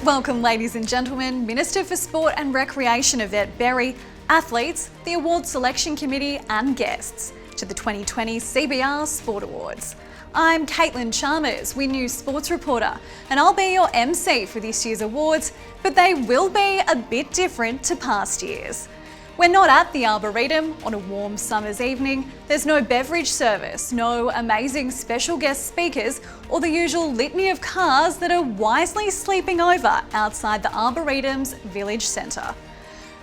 Welcome, ladies and gentlemen, Minister for Sport and Recreation Yvette Berry, athletes, the Awards Selection Committee and guests to the 2020 CBR Sport Awards. I'm Caitlin Chalmers, Win News sports reporter, and I'll be your MC for this year's awards, but they will be a bit different to past years. We're not at the Arboretum on a warm summer's evening. There's no beverage service, no amazing special guest speakers, or the usual litany of cars that are wisely sleeping over outside the Arboretum's village centre.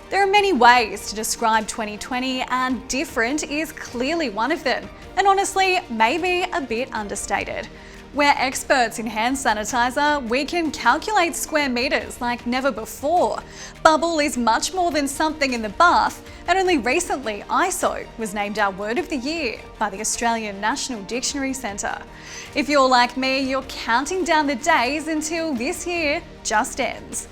There are many ways to describe 2020, and different is clearly one of them, and honestly, maybe a bit understated. We're experts in hand sanitizer, we can calculate square metres like never before. Bubble is much more than something in the bath, and only recently ISO was named our word of the year by the Australian National Dictionary Centre. If you're like me, you're counting down the days until this year just ends.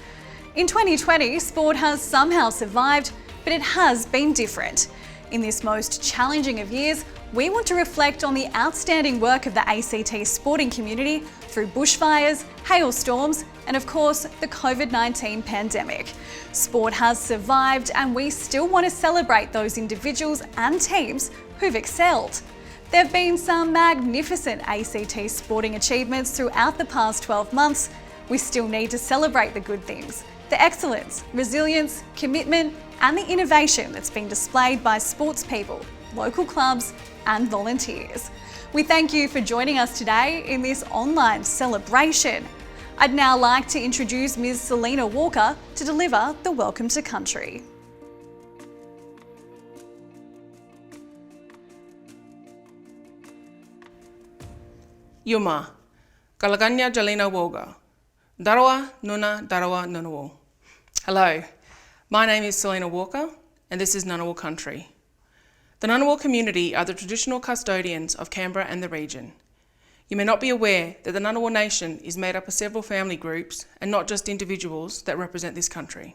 In 2020, sport has somehow survived, but it has been different. In this most challenging of years, we want to reflect on the outstanding work of the ACT sporting community through bushfires, hailstorms, and of course, the COVID-19 pandemic. Sport has survived, and we still want to celebrate those individuals and teams who've excelled. There have been some magnificent ACT sporting achievements throughout the past 12 months. We still need to celebrate the good things, the excellence, resilience, commitment, and the innovation that's been displayed by sports people, local clubs, and volunteers. We thank you for joining us today in this online celebration. I'd now like to introduce Ms. SELINA Walker to deliver the Welcome to Country. Yuma, Kalaganya Jalina Woga, Darawa Nuna Darawa Nunawo. Hello, my name is SELINA Walker, and this is Ngunnawal Country. The Ngunnawal community are the traditional custodians of Canberra and the region. You may not be aware that the Ngunnawal Nation is made up of several family groups and not just individuals that represent this country.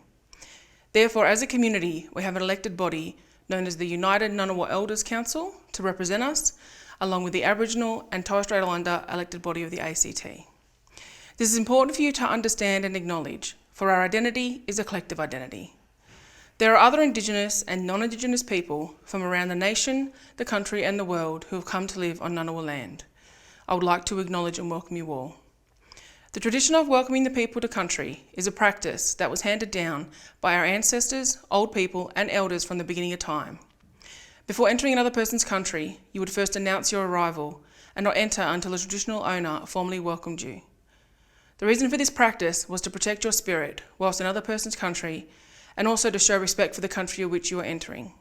Therefore, as a community, we have an elected body known as the United Ngunnawal Elders Council to represent us, along with the Aboriginal and Torres Strait Islander elected body of the ACT. This is important for you to understand and acknowledge, for our identity is a collective identity. There are other Indigenous and non-Indigenous people from around the nation, the country and the world who have come to live on Ngunnawal land. I would like to acknowledge and welcome you all. The tradition of welcoming the people to country is a practice that was handed down by our ancestors, old people and elders from the beginning of time. Before entering another person's country, you would first announce your arrival and not enter until a traditional owner formally welcomed you. The reason for this practice was to protect your spirit whilst in another person's country, and also to show respect for the country of which you are entering.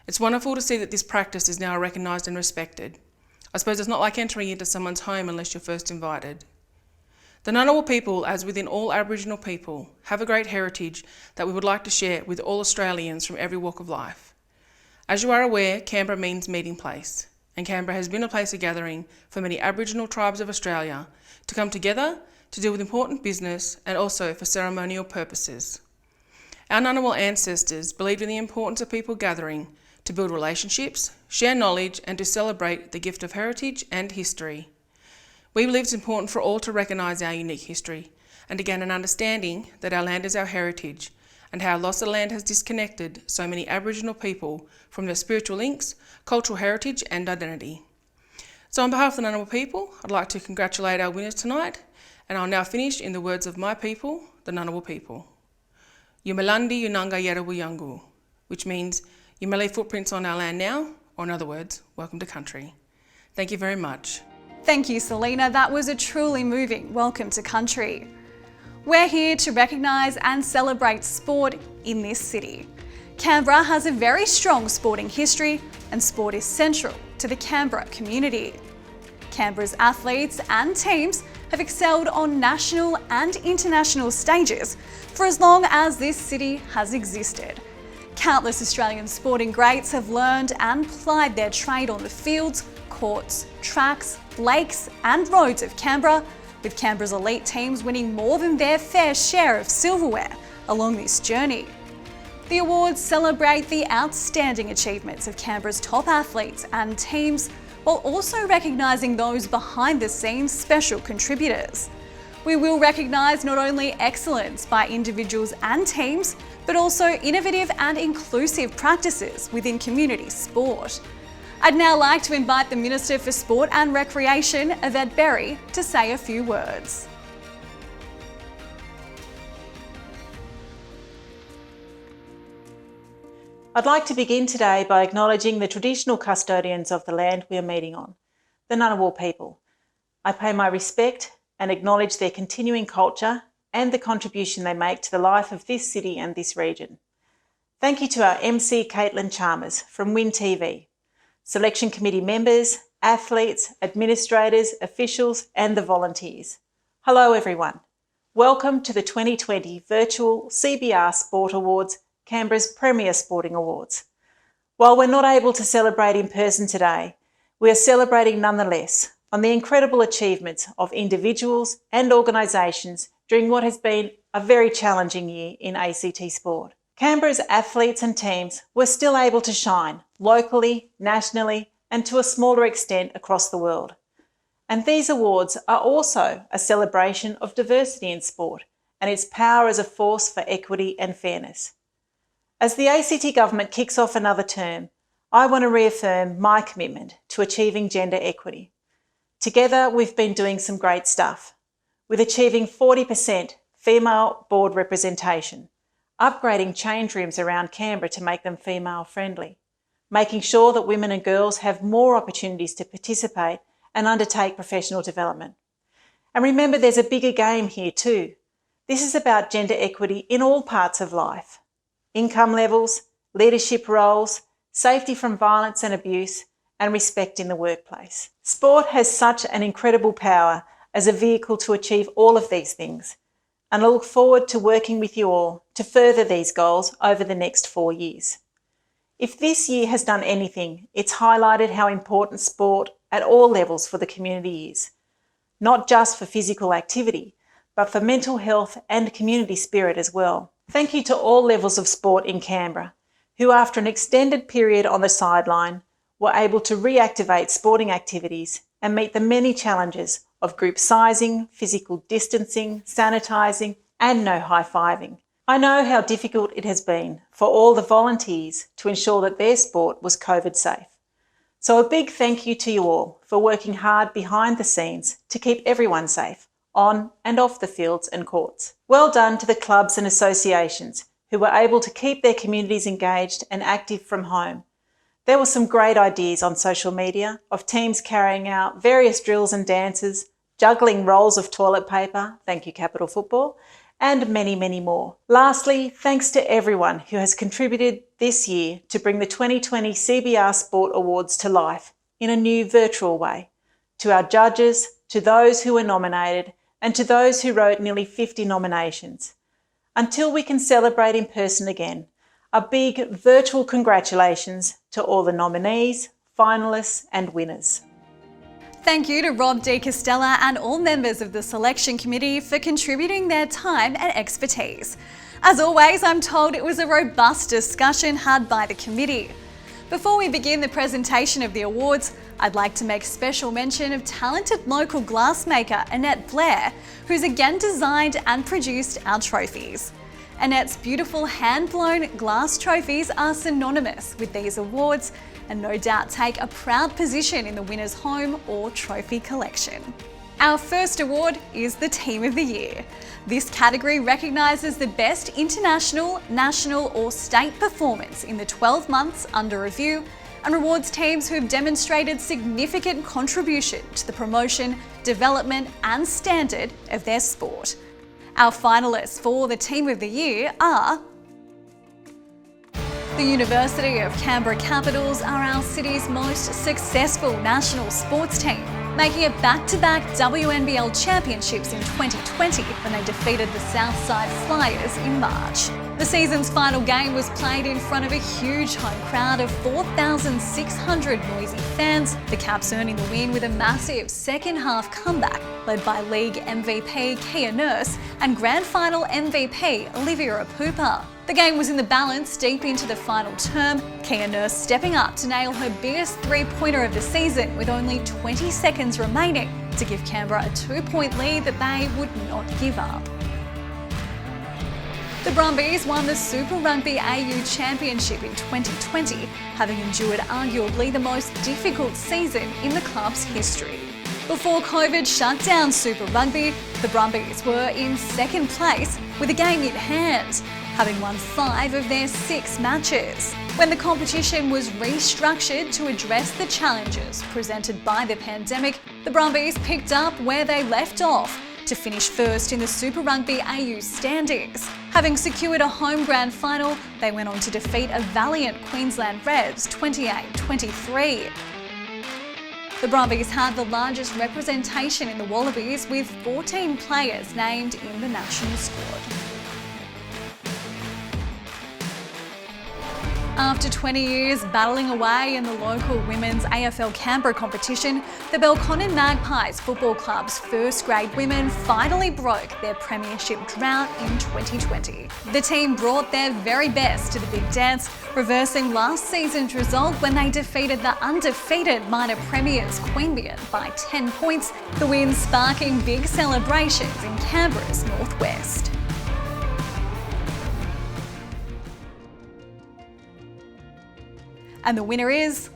It's wonderful to see that this practice is now recognised and respected. I suppose it's not like entering into someone's home unless you're first invited. The Ngunnawal people, as within all Aboriginal people, have a great heritage that we would like to share with all Australians from every walk of life. As you are aware, Canberra means meeting place, and Canberra has been a place of gathering for many Aboriginal tribes of Australia to come together to deal with important business and also for ceremonial purposes. Our Ngunnawal ancestors believed in the importance of people gathering to build relationships, share knowledge, and to celebrate the gift of heritage and history. We believe it's important for all to recognise our unique history and to gain an understanding that our land is our heritage and how loss of land has disconnected so many Aboriginal people from their spiritual links, cultural heritage and identity. So on behalf of the Ngunnawal people, I'd like to congratulate our winners tonight, and I'll now finish in the words of my people, the Ngunnawal people. Yumalandi Yunanga Yarawu, which means you may leave footprints on our land now, or in other words, welcome to country. Thank you very much. Thank you, SELINA. That was a truly moving welcome to country. We're here to recognise and celebrate sport in this city. Canberra has a very strong sporting history, and sport is central to the Canberra community. Canberra's athletes and teams have excelled on national and international stages for as long as this city has existed. Countless Australian sporting greats have learned and plied their trade on the fields, courts, tracks, lakes and roads of Canberra, with Canberra's elite teams winning more than their fair share of silverware along this journey. The awards celebrate the outstanding achievements of Canberra's top athletes and teams, while also recognising those behind the scenes special contributors. We will recognise not only excellence by individuals and teams, but also innovative and inclusive practices within community sport. I'd now like to invite the Minister for Sport and Recreation, Yvette Berry, to say a few words. I'd like to begin today by acknowledging the traditional custodians of the land we are meeting on, the Ngunnawal people. I pay my respect and acknowledge their continuing culture and the contribution they make to the life of this city and this region. Thank you to our MC Caitlin Chalmers from WIN TV, selection committee members, athletes, administrators, officials and the volunteers. Hello everyone. Welcome to the 2020 virtual CBR Sport Awards, Canberra's premier sporting awards. While we're not able to celebrate in person today, we are celebrating nonetheless on the incredible achievements of individuals and organisations during what has been a very challenging year in ACT sport. Canberra's athletes and teams were still able to shine locally, nationally and to a smaller extent across the world. And these awards are also a celebration of diversity in sport and its power as a force for equity and fairness. As the ACT government kicks off another term, I want to reaffirm my commitment to achieving gender equity. Together, we've been doing some great stuff, with achieving 40% female board representation, upgrading change rooms around Canberra to make them female friendly, making sure that women and girls have more opportunities to participate and undertake professional development. And remember, there's a bigger game here too. This is about gender equity in all parts of life. Income levels, leadership roles, safety from violence and abuse, and respect in the workplace. Sport has such an incredible power as a vehicle to achieve all of these things, and I look forward to working with you all to further these goals over the next 4 years. If this year has done anything, it's highlighted how important sport at all levels for the community is, not just for physical activity, but for mental health and community spirit as well. Thank you to all levels of sport in Canberra, who after an extended period on the sideline were able to reactivate sporting activities and meet the many challenges of group sizing, physical distancing, sanitising and no high-fiving. I know how difficult it has been for all the volunteers to ensure that their sport was COVID safe. So a big thank you to you all for working hard behind the scenes to keep everyone safe, on and off the fields and courts. Well done to the clubs and associations who were able to keep their communities engaged and active from home. There were some great ideas on social media of teams carrying out various drills and dances, juggling rolls of toilet paper, thank you Capital Football, and many, many more. Lastly, thanks to everyone who has contributed this year to bring the 2020 CBR Sport Awards to life in a new virtual way. To our judges, to those who were nominated, and to those who wrote nearly 50 nominations. Until we can celebrate in person again, a big virtual congratulations to all the nominees, finalists and winners. Thank you to Rob De Castella and all members of the selection committee for contributing their time and expertise. As always, I'm told it was a robust discussion had by the committee. Before we begin the presentation of the awards, I'd like to make special mention of talented local glassmaker Annette Blair, who's again designed and produced our trophies. Annette's beautiful hand-blown glass trophies are synonymous with these awards and no doubt take a proud position in the winner's home or trophy collection. Our first award is the Team of the Year. This category recognises the best international, national or state performance in the 12 months under review and rewards teams who have demonstrated significant contribution to the promotion, development and standard of their sport. Our finalists for the Team of the Year are the University of Canberra Capitals are our city's most successful national sports team, making it back-to-back WNBL championships in 2020 when they defeated the Southside Flyers in March. The season's final game was played in front of a huge home crowd of 4,600 noisy fans, the Caps earning the win with a massive second-half comeback led by League MVP Kia Nurse and Grand Final MVP Olivia Apupa. The game was in the balance deep into the final term, Kia Nurse stepping up to nail her biggest three-pointer of the season with only 20 seconds remaining. to give Canberra a 2-point lead that they would not give up. The Brumbies won the Super Rugby AU Championship in 2020, having endured arguably the most difficult season in the club's history. Before COVID shut down Super Rugby, the Brumbies were in second place with a game in hand, having won 5 of their 6 matches. When the competition was restructured to address the challenges presented by the pandemic, the Brumbies picked up where they left off to finish first in the Super Rugby AU standings. Having secured a home grand final, they went on to defeat a valiant Queensland Reds 28-23. The Brumbies had the largest representation in the Wallabies, with 14 players named in the national squad. After 20 years battling away in the local women's AFL Canberra competition, the BELCONNEN Magpies Football Club's first grade women finally broke their premiership drought in 2020. The team brought their very best to the big dance, reversing last season's result when they defeated the undefeated minor premiers Queanbeyan by 10 points, the win sparking big celebrations in Canberra's northwest. And the winner is...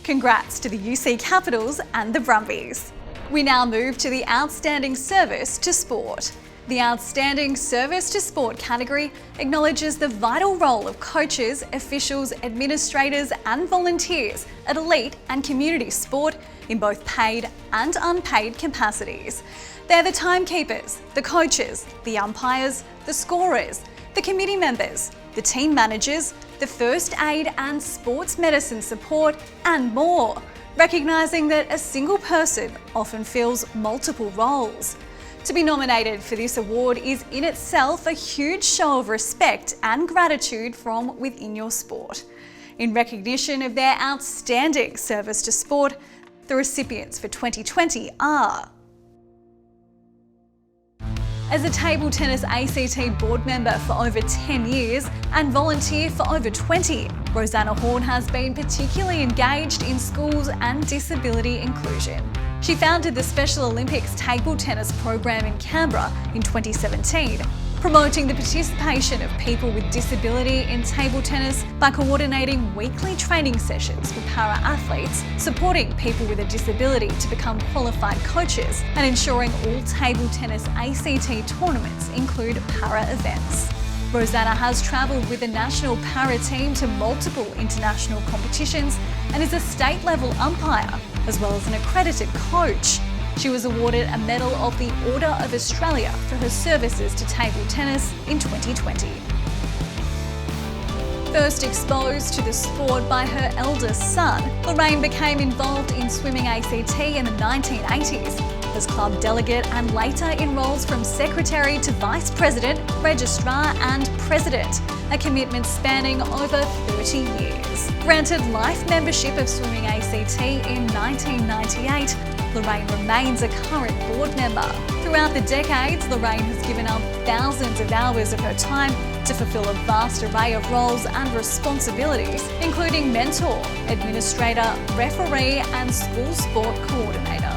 Congrats to the UC Capitals and the Brumbies. We now move to the Outstanding Service to Sport. The Outstanding Service to Sport category acknowledges the vital role of coaches, officials, administrators and volunteers at elite and community sport in both paid and unpaid capacities. They're the timekeepers, the coaches, the umpires, the scorers, the committee members, the team managers, the first aid and sports medicine support, and more, recognising that a single person often fills multiple roles. To be nominated for this award is in itself a huge show of respect and gratitude from within your sport. In recognition of their outstanding service to sport, the recipients for 2020 are: as a table tennis ACT board member for over 10 years and volunteer for over 20, Rosanna Horn has been particularly engaged in schools and disability inclusion. She founded the Special Olympics table tennis program in Canberra in 2017, promoting the participation of people with disability in table tennis by coordinating weekly training sessions for para-athletes, supporting people with a disability to become qualified coaches, and ensuring all table tennis ACT tournaments include para-events. Rosanna has travelled with the national para team to multiple international competitions and is a state-level umpire, as well as an accredited coach. She was awarded a Medal of the Order of Australia for her services to table tennis in 2020. First exposed to the sport by her eldest son, Lorraine became involved in swimming ACT in the 1980s as club delegate and later in roles from secretary to vice president, registrar and president, a commitment spanning over 30 years. Granted life membership of swimming ACT in 1998, Lorraine remains a current board member. Throughout the decades, Lorraine has given up thousands of hours of her time to fulfil a vast array of roles and responsibilities, including mentor, administrator, referee and school sport coordinator.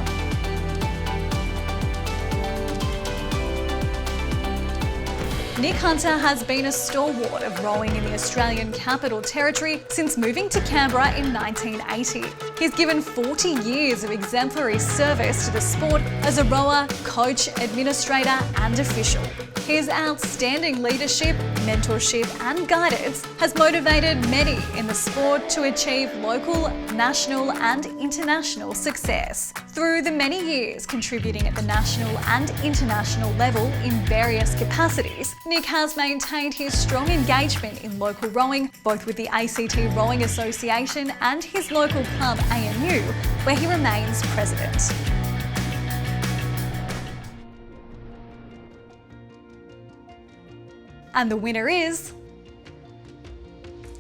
Nick Hunter has been a stalwart of rowing in the Australian Capital Territory since moving to Canberra in 1980. He's given 40 years of exemplary service to the sport as a rower, coach, administrator and official. His outstanding leadership, mentorship and guidance has motivated many in the sport to achieve local, national and international success. Through the many years contributing at the national and international level in various capacities, Nick has maintained his strong engagement in local rowing, both with the ACT Rowing Association and his local club ANU, where he remains president. And the winner is...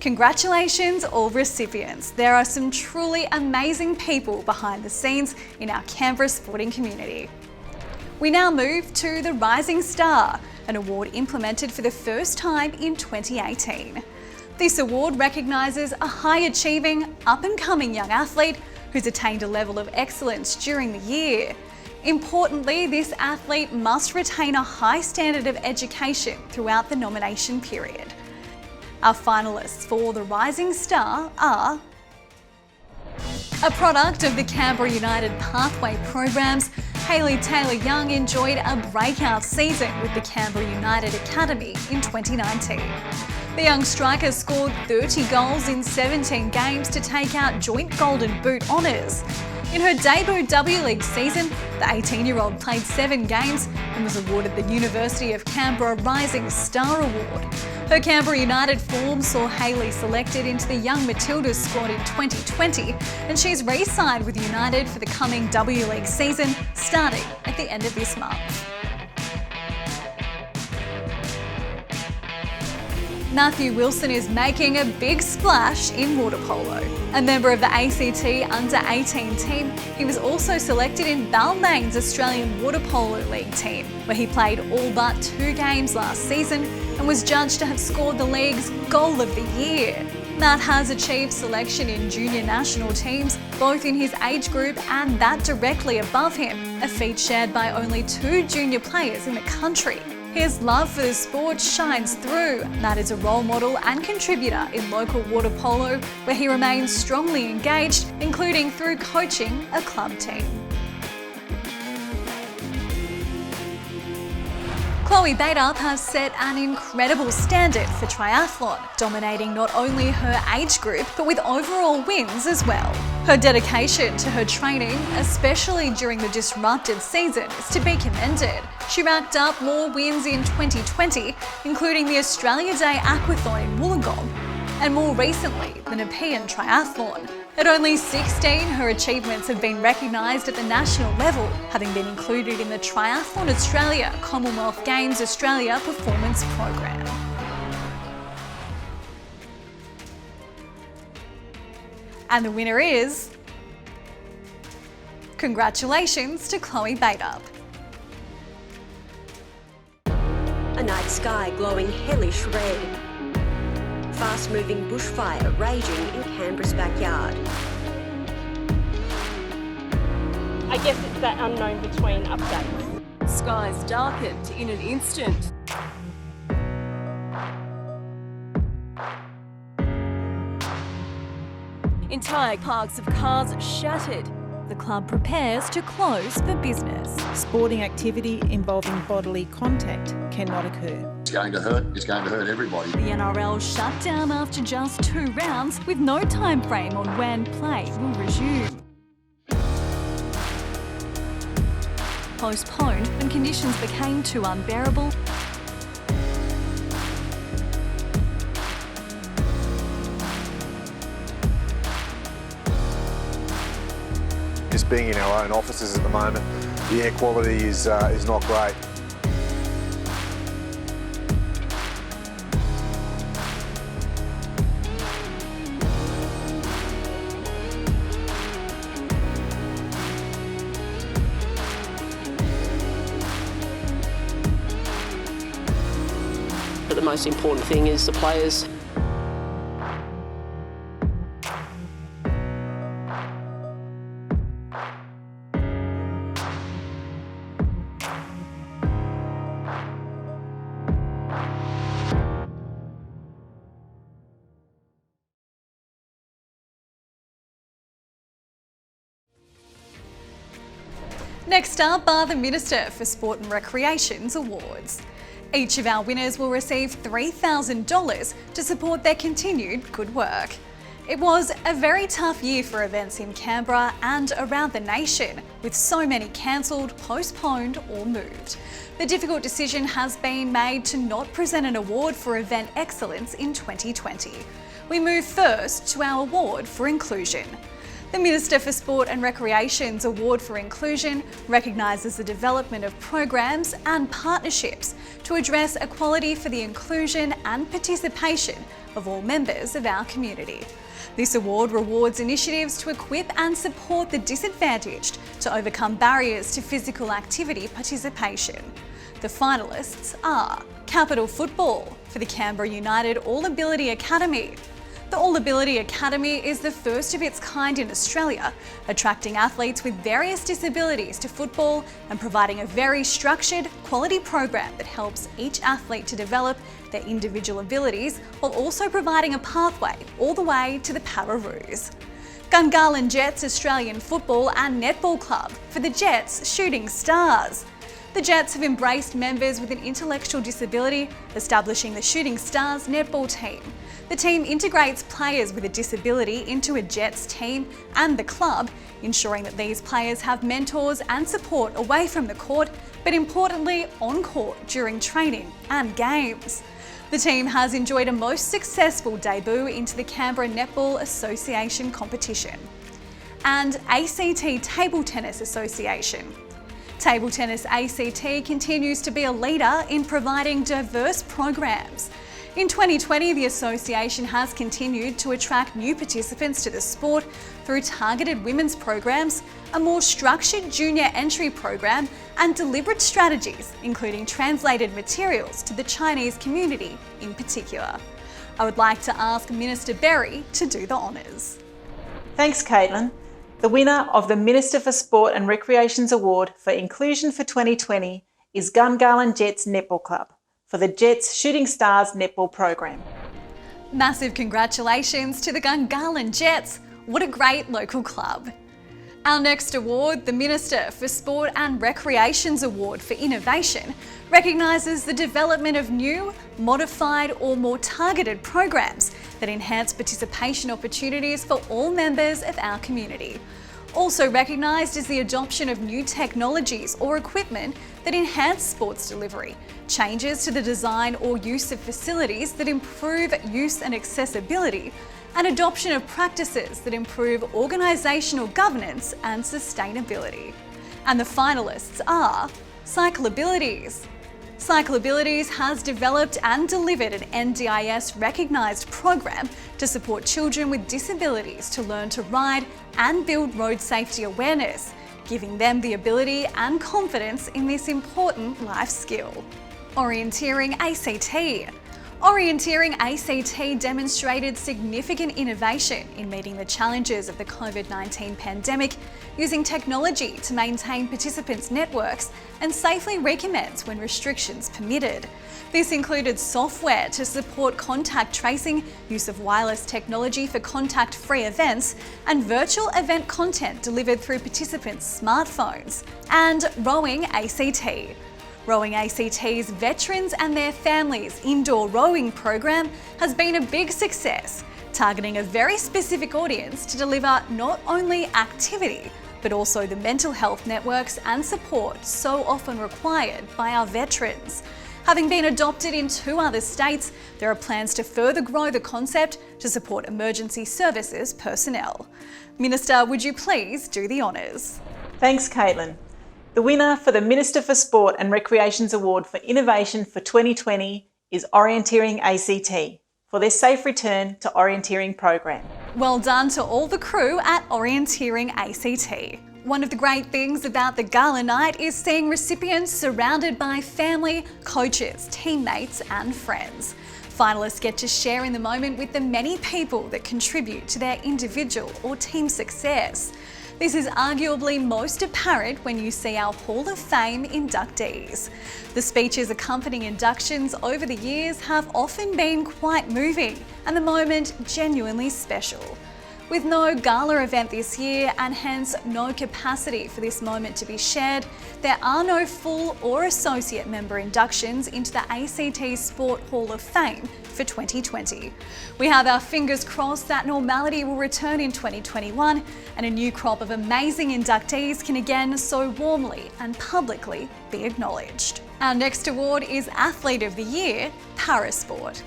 Congratulations all recipients. There are some truly amazing people behind the scenes in our Canberra sporting community. We now move to the Rising Star, an award implemented for the first time in 2018. This award recognises a high-achieving, up-and-coming young athlete who's attained a level of excellence during the year. Importantly, this athlete must retain a high standard of education throughout the nomination period. Our finalists for the Rising Star are a product of the Canberra United Pathway programs. HAYLEY Taylor-Young enjoyed a breakout season with the Canberra United Academy in 2019. The young striker scored 30 goals in 17 games to take out joint Golden Boot honours. In her debut W League season, the 18-year-old played 7 games and was awarded the University of Canberra Rising Star Award. Her Canberra United form saw HAYLEY selected into the Young Matildas squad in 2020, and she's re-signed with United for the coming W League season, starting at the end of this month. Matthew Wilson is making a big splash in water polo. A member of the A.C.T under-18 team, he was also selected in Balmain's Australian Water Polo League team, where he played all but 2 games last season and was judged to have scored the league's Goal of the Year. Matt has achieved selection in junior national teams, both in his age group and that directly above him, a feat shared by only 2 junior players in the country. His love for the sport shines through. Matt is a role model and contributor in local water polo, where he remains strongly engaged, including through coaching a club team. Chloe BATEUP has set an incredible standard for triathlon, dominating not only her age group, but with overall wins as well. Her dedication to her training, especially during the disrupted season, is to be commended. She racked up more wins in 2020, including the Australia Day Aquathon in Wollongong, and more recently, the Nepean Triathlon. At only 16, her achievements have been recognised at the national level, having been included in the Triathlon Australia Commonwealth Games Australia Performance Program. And the winner is... Congratulations to Chloe BATEUP. A night sky glowing hellish red. Fast-moving bushfire raging in Canberra's backyard. I guess it's that unknown between updates. Skies darkened in an instant. Entire parks of cars shattered. The club prepares to close for business. Sporting activity involving bodily contact cannot occur. It's going to hurt everybody. The NRL shut down after just 2 rounds, with no time frame on when play will resume. Postponed when conditions became too unbearable. Just being in our own offices at the moment, the air quality is not great. But the most important thing is the players. Next up are the Minister for Sport and Recreation's awards. Each of our winners will receive $3,000 to support their continued good work. It was a very tough year for events in Canberra and around the nation, with so many cancelled, postponed or moved. The difficult decision has been made to not present an award for event excellence in 2020. We move first to our award for inclusion. The Minister for Sport and Recreation's Award for Inclusion recognises the development of programs and partnerships to address equality for the inclusion and participation of all members of our community. This award rewards initiatives to equip and support the disadvantaged to overcome barriers to physical activity participation. The finalists are Capital Football for the Canberra United All Ability Academy, The All Ability Academy is the first of its kind in Australia, attracting athletes with various disabilities to football and providing a very structured, quality program that helps each athlete to develop their individual abilities while also providing a pathway all the way to the Pararoos. GUNGAHLIN Jets Australian Football and Netball Club for the Jets Shooting Stars. The Jets have embraced members with an intellectual disability, establishing the Shooting Stars netball team. The team integrates players with a disability into a Jets team and the club, ensuring that these players have mentors and support away from the court, but importantly on court during training and games. The team has enjoyed a most successful debut into the Canberra Netball Association competition. And ACT Table Tennis Association. Table Tennis ACT continues to be a leader in providing diverse programs. In 2020, the association has continued to attract new participants to the sport through targeted women's programs, a more structured junior entry program, and deliberate strategies, including translated materials to the Chinese community in particular. I would like to ask Minister Berry to do the honours. Thanks, Caitlin. The winner of the Minister for Sport and Recreations Award for Inclusion for 2020 is GUNGAHLIN Jets Netball Club for the Jets Shooting Stars netball program. Massive congratulations to the GUNGAHLIN Jets. What a great local club. Our next award, the Minister for Sport and Recreations Award for Innovation, recognises the development of new, modified or more targeted programs that enhance participation opportunities for all members of our community. Also recognised is the adoption of new technologies or equipment that enhance sports delivery, changes to the design or use of facilities that improve use and accessibility, and adoption of practices that improve organisational governance and sustainability. And the finalists are Cyclabilities. Cyclabilities has developed and delivered an NDIS recognised program to support children with disabilities to learn to ride and build road safety awareness, giving them the ability and confidence in this important life skill. Orienteering ACT. Orienteering ACT demonstrated significant innovation in meeting the challenges of the COVID-19 pandemic, using technology to maintain participants' networks and safely recommence when restrictions permitted. This included software to support contact tracing, use of wireless technology for contact-free events, and virtual event content delivered through participants' smartphones. And Rowing ACT. Rowing ACT's Veterans and Their Families indoor rowing program has been a big success, targeting a very specific audience to deliver not only activity, but also the mental health networks and support so often required by our veterans. Having been adopted in 2 other states, there are plans to further grow the concept to support emergency services personnel. Minister, would you please do the honours? Thanks, Caitlin. The winner for the Minister for Sport and Recreations Award for Innovation for 2020 is Orienteering ACT for their safe return to orienteering program. Well done to all the crew at Orienteering ACT. One of the great things about the Gala Night is seeing recipients surrounded by family, coaches, teammates and friends. Finalists get to share in the moment with the many people that contribute to their individual or team success. This is arguably most apparent when you see our Hall of Fame inductees. The speeches accompanying inductions over the years have often been quite moving and the moment genuinely special. With no gala event this year and hence no capacity for this moment to be shared, there are no full or associate member inductions into the ACT Sport Hall of Fame for 2020. We have our fingers crossed that normality will return in 2021 and a new crop of amazing inductees can again so warmly and publicly be acknowledged. Our next award is Athlete of the Year, Parasport.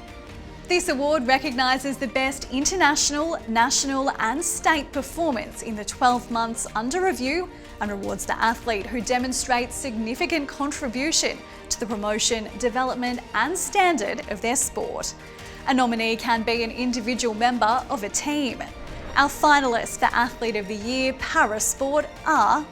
This award recognises the best international, national and state performance in the 12 months under review and rewards the athlete who demonstrates significant contribution to the promotion, development and standard of their sport. A nominee can be an individual member of a team. Our finalists for Athlete of the Year Parasport are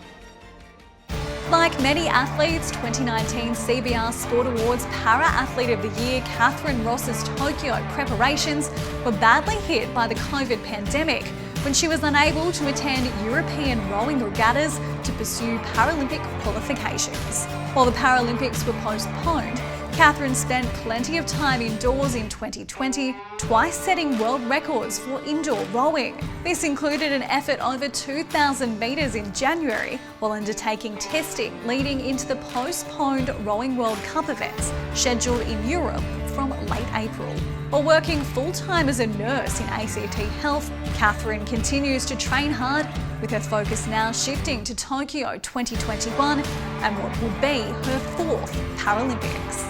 Like many athletes, 2019 CBR Sport Awards Para-Athlete of the Year KATHRYN Ross's Tokyo preparations were badly hit by the COVID pandemic when she was unable to attend European rowing regattas to pursue Paralympic qualifications. While the Paralympics were postponed, KATHRYN spent plenty of time indoors in 2020, twice setting world records for indoor rowing. This included an effort over 2,000 metres in January, while undertaking testing leading into the postponed Rowing World Cup events scheduled in Europe from late April. While working full-time as a nurse in A.C.T Health, KATHRYN continues to train hard, with her focus now shifting to Tokyo 2021 and what will be her 4th Paralympics.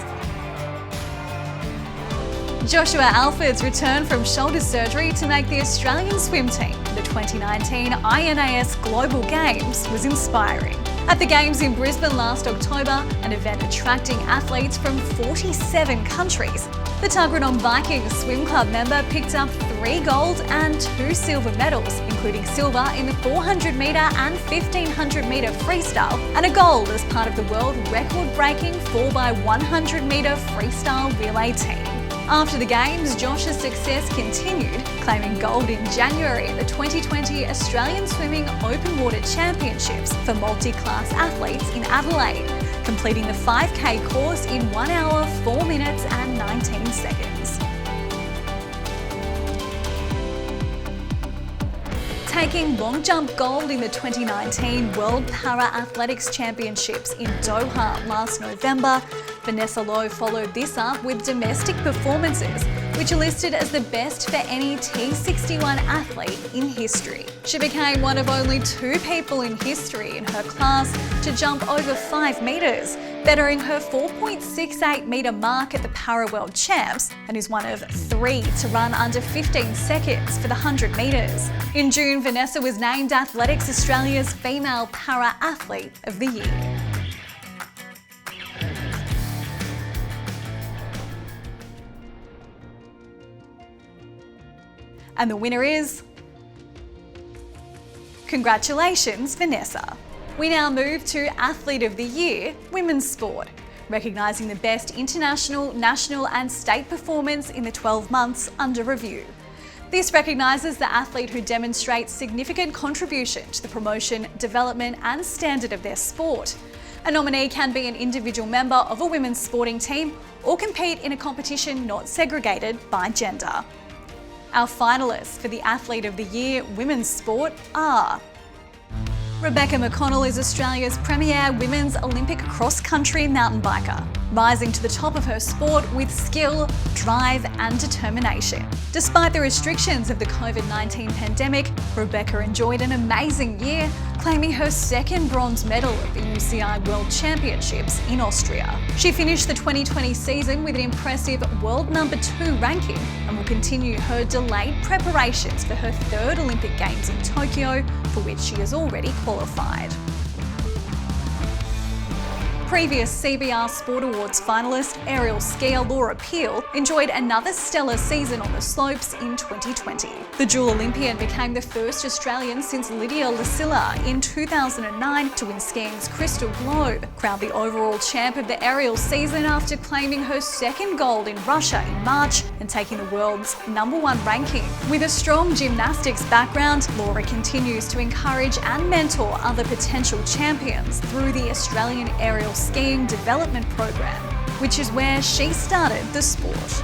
Joshua Alford's return from shoulder surgery to make the Australian swim team for the 2019 INAS Global Games was inspiring. At the Games in Brisbane last October, an event attracting athletes from 47 countries, the Tuggeranong Vikings Swim Club member picked up 3 gold and 2 silver medals, including silver in the 400 metre and 1500 metre freestyle, and a gold as part of the world record-breaking 4x100 metre freestyle relay team. After the Games, Josh's success continued, claiming gold in January at the 2020 Australian Swimming Open Water Championships for multi-class athletes in Adelaide, completing the 5K course in 1 hour, 4 minutes and 19 seconds. Taking long jump gold in the 2019 World Para-Athletics Championships in Doha last November, Vanessa Lowe followed this up with domestic performances, which are listed as the best for any T61 athlete in history. She became one of only 2 people in history in her class to jump over 5 metres, bettering her 4.68 metre mark at the Para World Champs, and is one of 3 to run under 15 seconds for the 100 metres. In June, Vanessa was named Athletics Australia's Female Para-Athlete of the Year. And the winner is... Congratulations, Vanessa. We now move to Athlete of the Year, Women's Sport, recognising the best international, national and state performance in the 12 months under review. This recognises the athlete who demonstrates significant contribution to the promotion, development and standard of their sport. A nominee can be an individual member of a women's sporting team or compete in a competition not segregated by gender. Our finalists for the Athlete of the Year Women's Sport are... Rebecca McConnell is Australia's premier women's Olympic cross-country mountain biker, rising to the top of her sport with skill, drive and determination. Despite the restrictions of the COVID-19 pandemic, Rebecca enjoyed an amazing year, claiming her 2nd bronze medal at the UCI World Championships in Austria. She finished the 2020 season with an impressive world #2 ranking and will continue her delayed preparations for her 3rd Olympic Games in Tokyo, for which she has already qualified. Previous CBR Sport Awards finalist aerial skier Laura Peel enjoyed another stellar season on the slopes in 2020. The dual Olympian became the first Australian since Lydia Lucilla in 2009 to win skiing's Crystal Globe, crowned the overall champ of the aerial season after claiming her 2nd gold in Russia in March and taking the world's #1 ranking. With a strong gymnastics background, Laura continues to encourage and mentor other potential champions through the Australian Aerial Skiing Development Program, which is where she started the sport.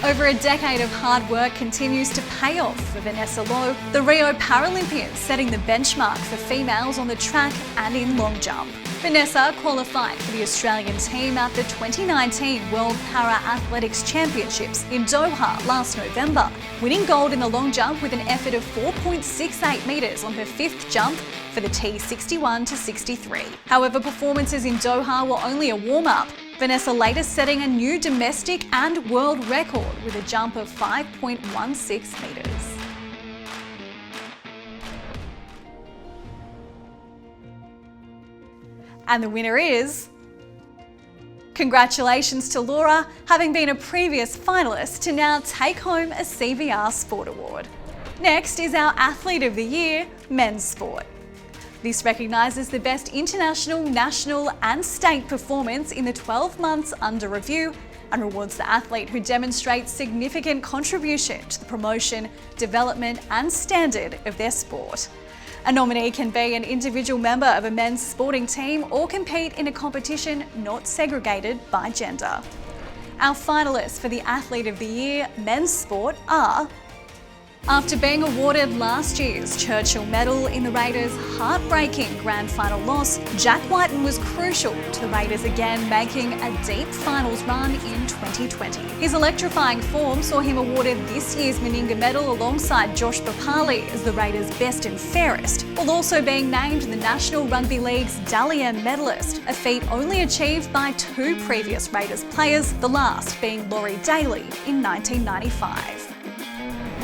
Over a decade of hard work continues to pay off for Vanessa Lowe, the Rio Paralympian setting the benchmark for females on the track and in long jump. Vanessa qualified for the Australian team at the 2019 World Para-Athletics Championships in Doha last November, winning gold in the long jump with an effort of 4.68 metres on her 5th jump for the T61 to 63. However, performances in Doha were only a warm-up, Vanessa later setting a new domestic and world record with a jump of 5.16 metres. And the winner is... Congratulations to Laura, having been a previous finalist to now take home a CBR Sport Award. Next is our Athlete of the Year, Men's Sport. This recognises the best international, national and state performance in the 12 months under review and rewards the athlete who demonstrates significant contribution to the promotion, development and standard of their sport. A nominee can be an individual member of a men's sporting team or compete in a competition not segregated by gender. Our finalists for the Athlete of the Year men's sport are: after being awarded last year's Churchill Medal in the Raiders' heartbreaking grand final loss, Jack Wighton was crucial to the Raiders again making a deep finals run in 2020. His electrifying form saw him awarded this year's Meninga Medal alongside Josh Papali as the Raiders' best and fairest, while also being named the National Rugby League's Dally M medalist, a feat only achieved by two previous Raiders players, the last being Laurie Daly in 1995.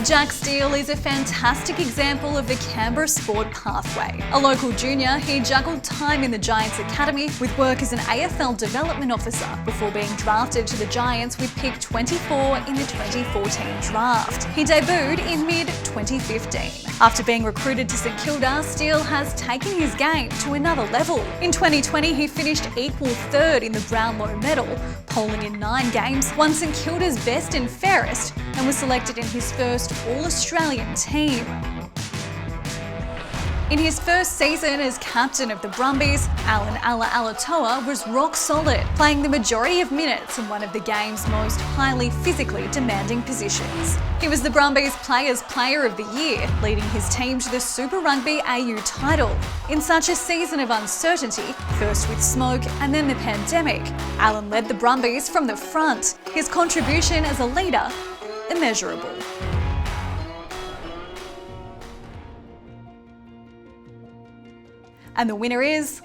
Jack Steele is a fantastic example of the Canberra sport pathway. A local junior, he juggled time in the Giants Academy with work as an AFL development officer before being drafted to the Giants with pick 24 in the 2014 draft. He debuted in mid-2015. After being recruited to St Kilda, Steele has taken his game to another level. In 2020, he finished equal third in the Brownlow medal, polling in 9 games, won St Kilda's best and fairest, and was selected in his first All-Australian team. In his first season as captain of the Brumbies, ALLAN ALAALATOA was rock solid, playing the majority of minutes in one of the game's most highly physically demanding positions. He was the Brumbies Players' Player of the Year, leading his team to the Super Rugby AU title. In such a season of uncertainty, first with smoke and then the pandemic, ALLAN led the Brumbies from the front, his contribution as a leader immeasurable. And the winner is...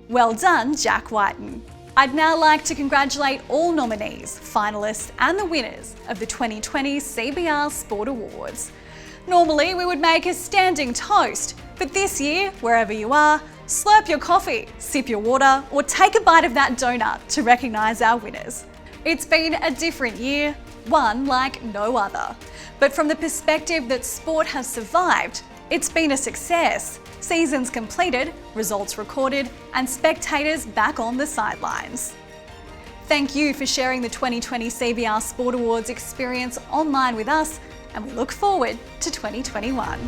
well done, Jack Wighton. I'd now like to congratulate all nominees, finalists and the winners of the 2020 CBR Sport Awards. Normally we would make a standing toast, but this year, wherever you are, slurp your coffee, sip your water or take a bite of that donut to recognise our winners. It's been a different year, one like no other. But from the perspective that sport has survived, it's been a success. Seasons completed, results recorded, and spectators back on the sidelines. Thank you for sharing the 2020 CBR Sport Awards experience online with us, and we look forward to 2021.